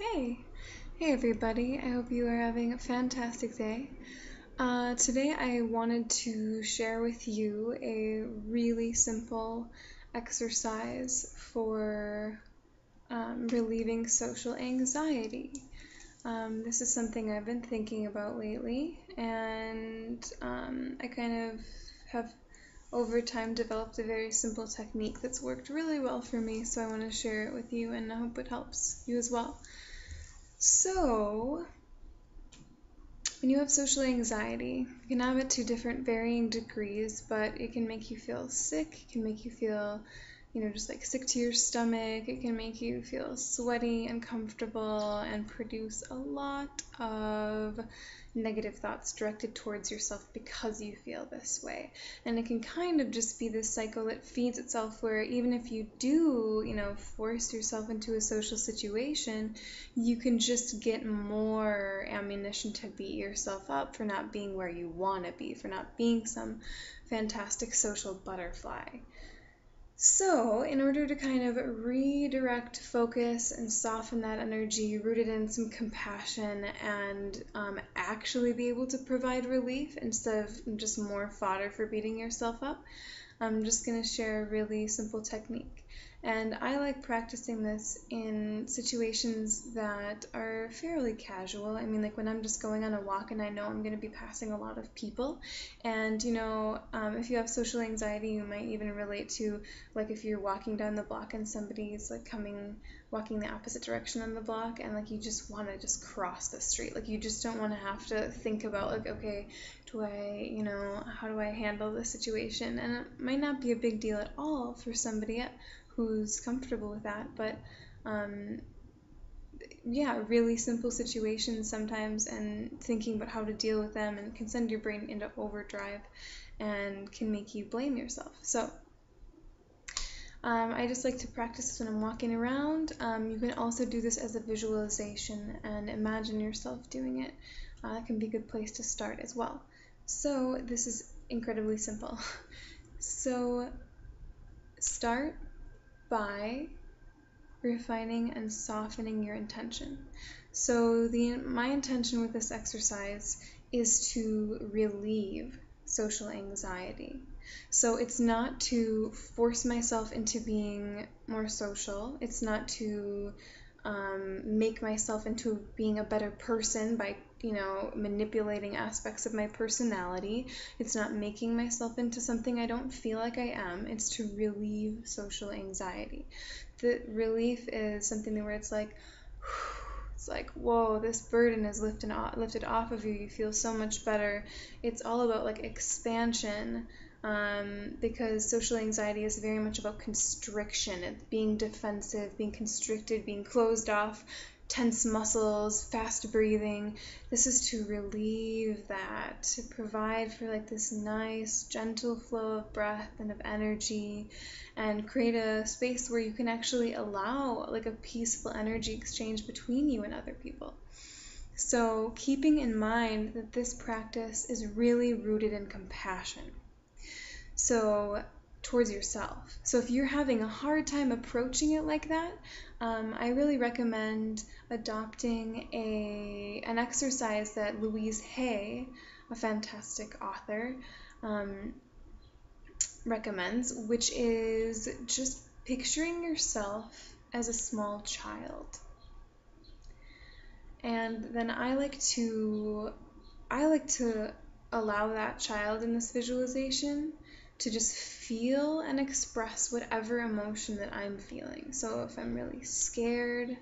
Hey, hey everybody. I hope you are having a fantastic day. Today I wanted to share with you a really simple exercise for relieving social anxiety. This is something I've been thinking about lately, and I kind of have over time developed a very simple technique that's worked really well for me, so I want to share it with you, and I hope it helps you as well. So, when you have social anxiety, you can have it to different varying degrees, but it can make you feel sick, it can make you feel, just like sick to your stomach, it can make you feel sweaty, uncomfortable, and produce a lot of negative thoughts directed towards yourself because you feel this way. And it can kind of just be this cycle that feeds itself where even if you do, force yourself into a social situation, you can just get more ammunition to beat yourself up for not being where you want to be, for not being some fantastic social butterfly. So, in order to kind of redirect focus and soften that energy, root it in some compassion, and actually be able to provide relief instead of just more fodder for beating yourself up, I'm just going to share a really simple technique. And I like practicing this in situations that are fairly casual. I mean, like when I'm just going on a walk and I know I'm going to be passing a lot of people. And, if you have social anxiety, you might even relate to, like, if you're walking down the block and somebody's, like, walking the opposite direction on the block, and, like, you just want to just cross the street. Like, you just don't want to have to think about, like, okay, how do I handle this situation? And it might not be a big deal at all for somebody who's comfortable with that, but yeah, really simple situations sometimes, and thinking about how to deal with them and can send your brain into overdrive and can make you blame yourself. So I just like to practice when I'm walking around. You can also do this as a visualization and imagine yourself doing it. It can be a good place to start as well. So this is incredibly simple. So start by refining and softening your intention. So my intention with this exercise is to relieve social anxiety. So it's not to force myself into being more social. It's not to make myself into being a better person by manipulating aspects of my personality. It's not making myself into something I don't feel like I am. It's to relieve social anxiety. The relief is something where it's like, whoa, this burden is lifted off of you. You feel so much better. It's all about like expansion, because social anxiety is very much about constriction. It's being defensive, being constricted, being closed off, tense muscles, fast breathing. This is to relieve that, to provide for like this nice, gentle flow of breath and of energy, and create a space where you can actually allow like a peaceful energy exchange between you and other people. So, keeping in mind that this practice is really rooted in compassion. So, towards yourself. So, if you're having a hard time approaching it like that, I really recommend adopting an exercise that Louise Hay, a fantastic author, recommends, which is just picturing yourself as a small child. And then I like to allow that child in this visualization to just feel and express whatever emotion that I'm feeling. So if I'm really scared,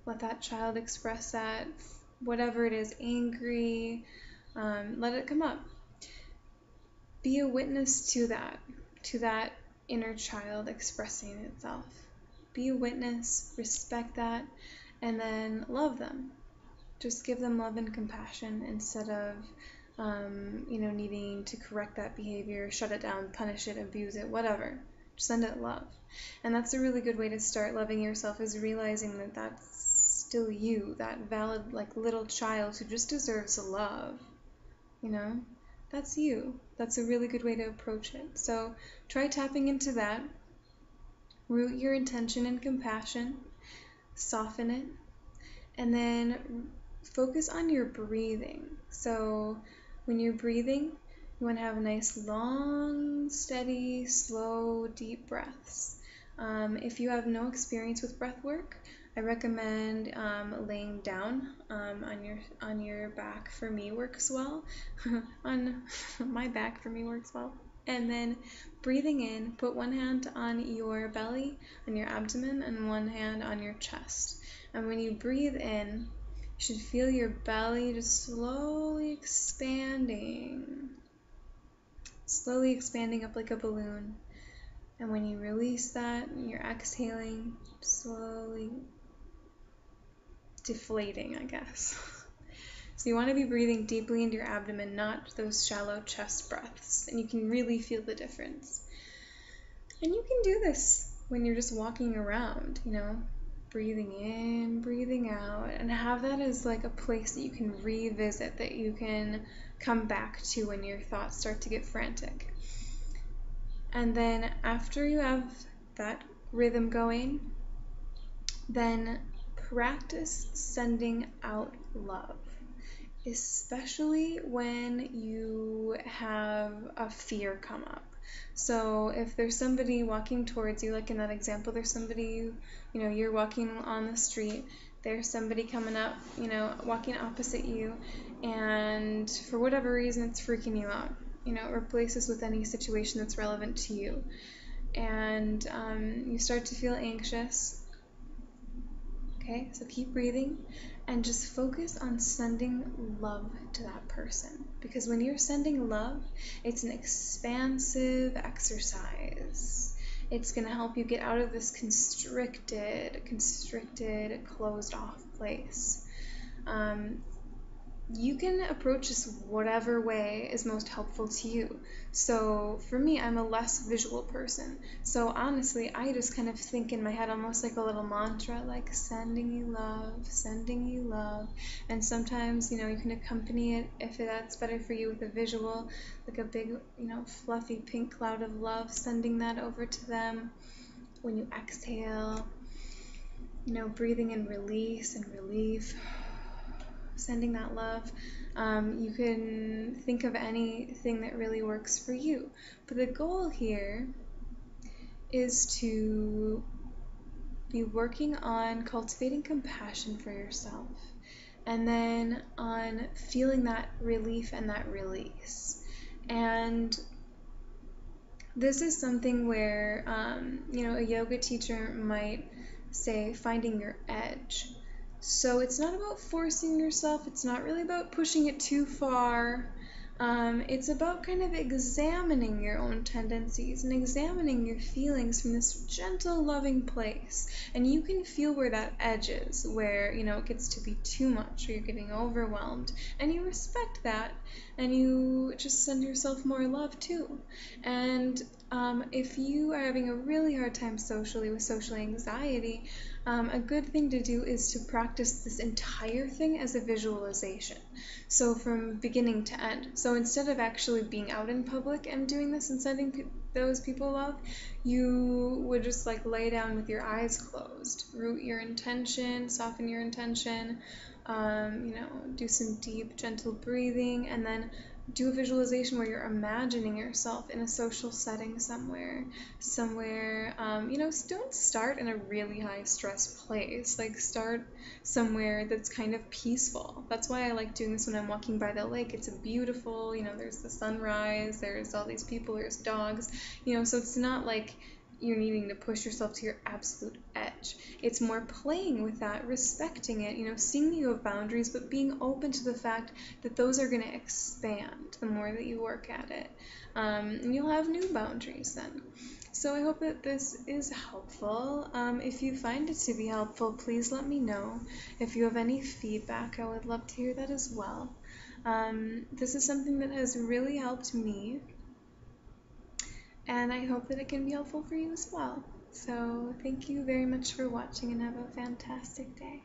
let that child express that. Whatever it is, angry, let it come up. Be a witness to that inner child expressing itself. Be a witness, respect that, and then love them. Just give them love and compassion instead of, needing to correct that behavior, shut it down, punish it, abuse it, whatever. Just send it love. And that's a really good way to start loving yourself, is realizing that that's still you, that valid, like, little child who just deserves love, That's you. That's a really good way to approach it. So try tapping into that. Root your intention in compassion. soften it, and then focus on your breathing. So when you're breathing, you want to have nice, long, steady, slow, deep breaths. If you have no experience with breath work, I recommend laying down on your back. For me, works well. On my back, for me, works well. And then breathing in, put one hand on your belly, on your abdomen, and one hand on your chest. And when you breathe in, you should feel your belly just slowly expanding up like a balloon. And when you release that, you're exhaling, slowly deflating, I guess. So you want to be breathing deeply into your abdomen, not those shallow chest breaths. And you can really feel the difference. And you can do this when you're just walking around, breathing in, breathing out, and have that as like a place that you can revisit, that you can come back to when your thoughts start to get frantic. And then after you have that rhythm going, then practice sending out love, especially when you have a fear come up. So if there's somebody walking towards you, like in that example, there's somebody, you're walking on the street, there's somebody coming up, walking opposite you, and for whatever reason it's freaking you out. Replace this with any situation that's relevant to you. And you start to feel anxious. Okay, so keep breathing and just focus on sending love to that person. Because when you're sending love, it's an expansive exercise. It's going to help you get out of this constricted, closed off place. You can approach this whatever way is most helpful to you. So for me, I'm a less visual person. So honestly, I just kind of think in my head almost like a little mantra, like sending you love, sending you love. And sometimes, you can accompany it, if that's better for you, with a visual, like a big, fluffy pink cloud of love, sending that over to them. When you exhale, breathing in release and relief, sending that love. You can think of anything that really works for you. But the goal here is to be working on cultivating compassion for yourself, and then on feeling that relief and that release. And this is something where, a yoga teacher might say finding your edge. So it's not about forcing yourself, it's not really about pushing it too far. It's about kind of examining your own tendencies and examining your feelings from this gentle, loving place. And you can feel where that edge is, where, it gets to be too much or you're getting overwhelmed. And you respect that, and you just send yourself more love too. And if you are having a really hard time socially with social anxiety, a good thing to do is to practice this entire thing as a visualization. So from beginning to end. So instead of actually being out in public and doing this and sending those people love, you would just like lay down with your eyes closed, root your intention, soften your intention, do some deep, gentle breathing, and then do a visualization where you're imagining yourself in a social setting somewhere. Don't start in a really high stress place. Like, start somewhere that's kind of peaceful. That's why I like doing this when I'm walking by the lake. It's a beautiful, there's the sunrise, there's all these people, there's dogs, so it's not like you're needing to push yourself to your absolute edge. It's more playing with that, respecting it, seeing that you have boundaries, but being open to the fact that those are going to expand the more that you work at it. And you'll have new boundaries then. So I hope that this is helpful. If you find it to be helpful, please let me know. If you have any feedback, I would love to hear that as well. This is something that has really helped me, and I hope that it can be helpful for you as well. So thank you very much for watching, and have a fantastic day.